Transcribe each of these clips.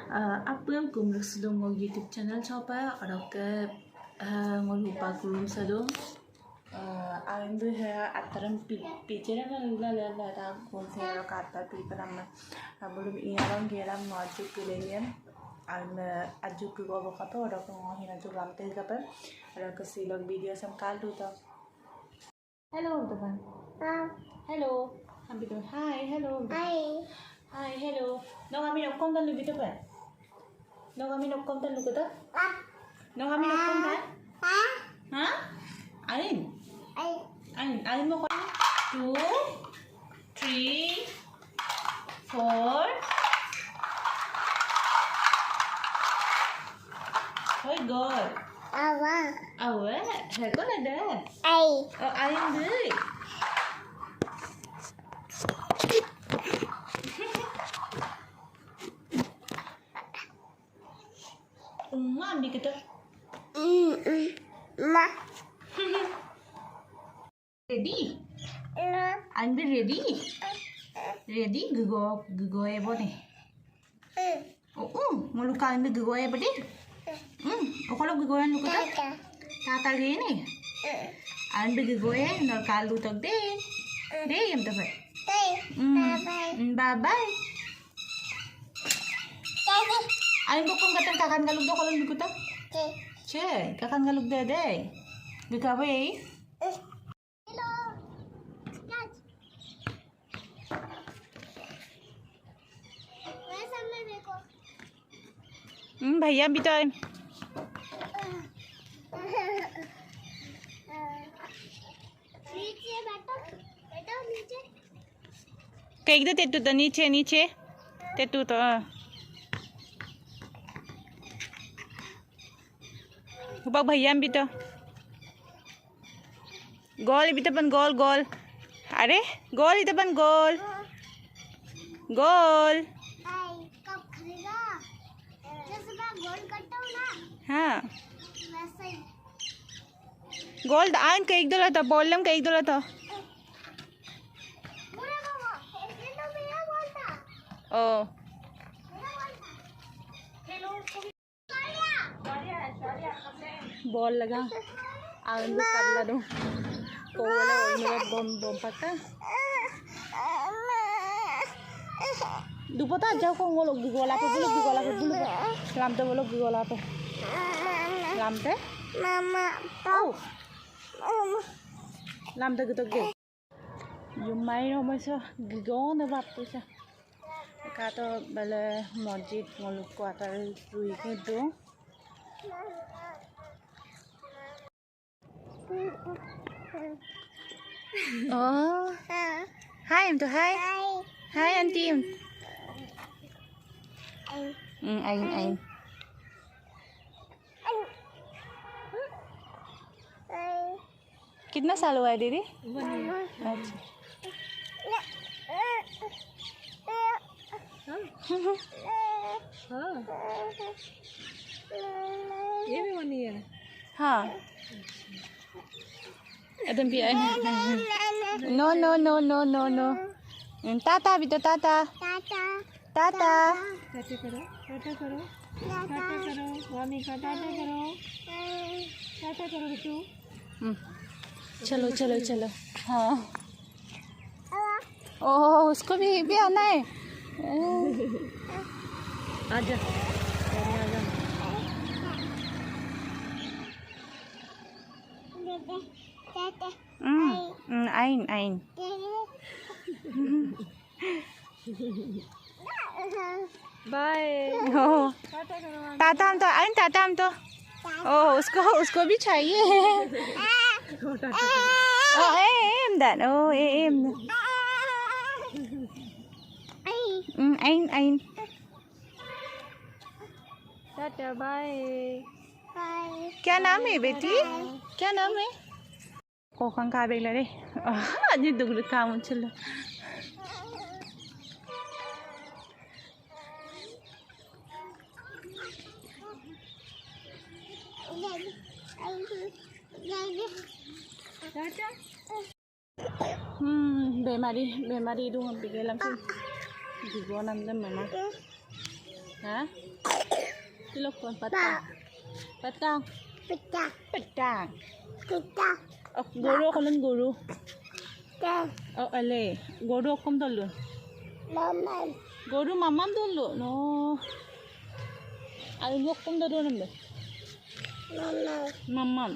Apa yang kumruk sedung ngol YouTube channel coba orang ke ngol lupa kurum sedung. Aku ha ataran pikiran la ta kon saya kata pikiran belum ingat geram ngajuk kalian. Aku ajuk ke gua kata orang ke ngahin ajuk lantai kata orang ke silog video sam kalu ta. Hello teman. Hello. Ambil tu. Hi, hello. Hi, hello. No kami nak kom tan lebih tepat. No kami nak kom tan lu kata? No kami nak kom tan? Ha? Ain. Ain mo kom. 2, 3, 4. Hoy god. Awa. Hai con là đây. Ain đi. Ambil kita. Ready? Ambil ready? Ready? Gugo ya boleh. Mau luka ambil gugo ya boleh? Kalau gugo yang luka tak? Tata ini. Ambil gugo ya, nak kalu tak deh. Deh yang tepat. Bye bye. Ayo kong katang kakan galug daw kalau lugu tak? Che, kakan galug daw day. Gagawa eh? Hello. भैया भी तो आए कहीं तो तेतु तो नीचे तेतु तो Bác भैया भी तो गोल भी तो बन गोल अरे गोल इधर बन गोल कब खरीदा जैसे मैं गोल करता हूँ ना हाँ वैसे ही गोल आन का एक डोला था बॉलम का एक डोला था पूरा बाबा ये तो मेरा बॉल था ओ मेरा बॉल था हेलो बॉल लगा आन भी कर ला दूँ कोला और मेरा बम पता दुपता जाओ को वो लोग गोला पे बुलो लामते वो लोग गोला पे लामते मामा लामते gitu ge Yumai no masa gigona baptu sa kato bale masjid muluk ko atar rui gitu oh hai em tuh hai anti em anh कितना साल हुआ है दीदी अच्छा ये भी 1 ईयर हाँ एकदम भी नो टाटा भी तो टाटा करो मम्मी का टाटा करो तू चलो हाँ ओह उसको भी आना है आजा आइन बाय टाटा हम तो ओह उसको भी चाहिए em đàn em anh tata bye क्या नाम है बेटी क्या नाम है कोकन का बेगला रे आज दुगल काम चलो बेमारी दं बिगे लांसो बिगो नाम दम मामा Hả? Cái lúc con patang. Patang. Pita. Patang. Pita. Guru ko lang guru. Te. Oh, ale. Guru kom dulu. Mama. Guru mamam dulu. No. Alin ko kom dulu nambe. Mama. Mamam.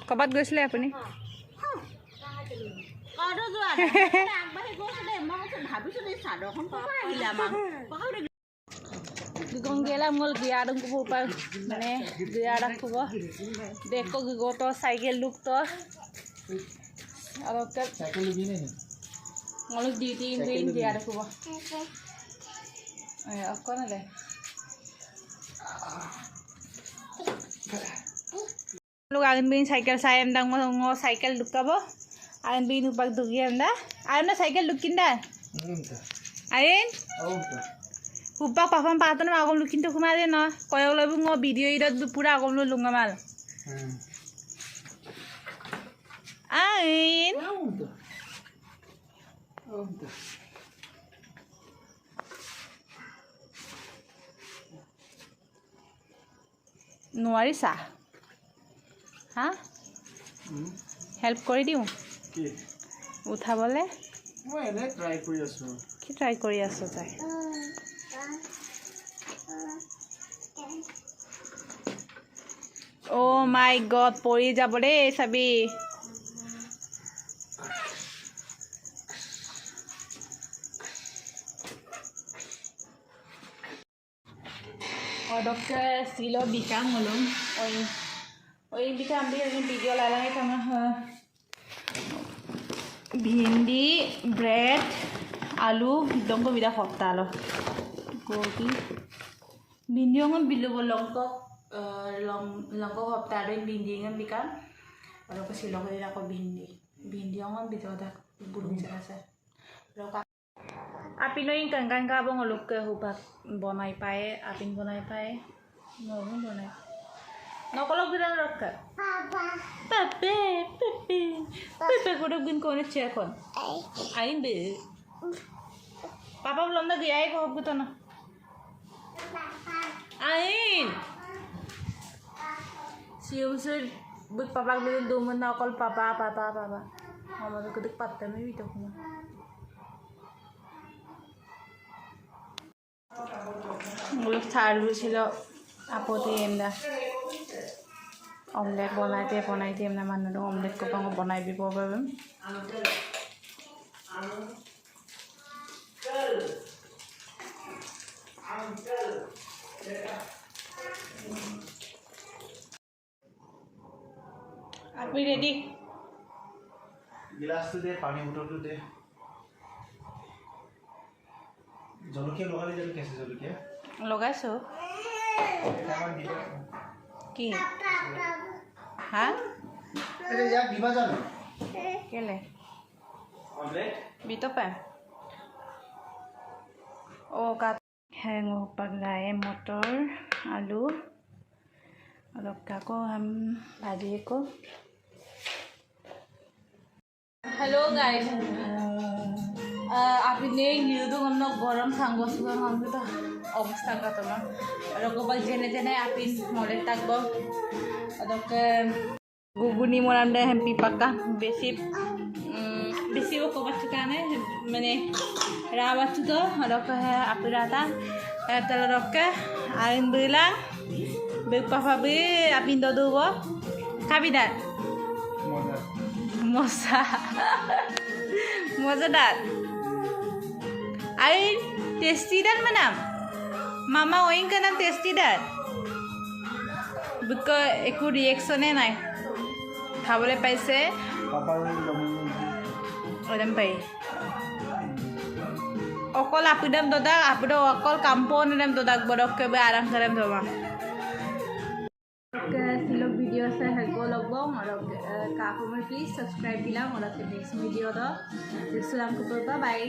Kabat গৈছিলে আপুনি মানে গিয়া ৰাখিব দেখো গিগত cycle look তো আৰু cycle lobby নে অলপ ডিউটি ইন গিয়া ৰাখিব অকণ দে Lu agen bin cycle saya endang ngo cycle dukabo agen bin upak dugi anda agen na cycle dukin da agen upak papam paton agom lukin to kumare no koyok labu ngo video idot pura agom lu lunga mal agen নোৱাৰি সা হা help কৰি দিওঁ কি উঠাবলে মই এনে try কৰি আছো কি ট্ৰাই কৰি আছো তাই ও মাই গড পৰি যাব দেই চাবি Dokter silo bikang ngulung oi bikang ambil ini video lalangnya sama भिंडी ब्रेड आलू दम को बिदा खपता लो गोबी भिंडी हम बिलो लंको खपता रे भिंडी हम बिका और को सिलो को दिला को भिंडी हम बिदा दा बुरुम जरा आपिनो इन कंगान का बंग लोग के हुबा बनाई पाए आपिन बनाई पाए नोबुन बनाई नकलो गिरान रखा Papa. Pepe pepe pepe ko dog bin ko na check on ain be papa belum lagi ay ko buto na ain siyo sir big papa bilin duman na call papa mama ko dik patta me bito ko muluk tharu chilo apoti enda omelette বনাই দিম না মানুহ omelette কপাং বনাই দিব পাৰিম আপনি ready গিলাসটো দে পানী বটলটো দে জলকীয়া লগালি জানো কেঁচা জলকীয়া লগাইছো কেইটামান দিবা কি হা এটা ইয়াক দিবা জানো কেলে অমলেট বিতো পাম ओ का हैंगो पगलाए मटर आलू और को हम भाजी को हेलो गाइस आप ने न्यूज़ हम लोग गरम सांगो सुगर हम तो अवस्था का तो और को बल जेने जेने आप इन मोले तक बो और के गुगुनी मोराम दे हम पक्का बेसी वो को बच्चा ने मैंने रावत तो और के आप राता तल रके आइन बिला बेक पापा बे आप इन दो वो काबिदार मज़ेदार आइन टेस्टी दार मनाम मामा ओइन का नाम टेस्टी दार बिक एको रिएक्शन है ना खाबले पैसे ओदम पाई अकल आपिदम दोदा आपिदो अकल काम्पोन नेम दोदा बडक के बे आराम करम दोमा के सिलो वीडियो से हेल्प लगबो और का प्लीज सब्सक्राइब दिला और नेक्स्ट वीडियो दो दिसलाम को बाय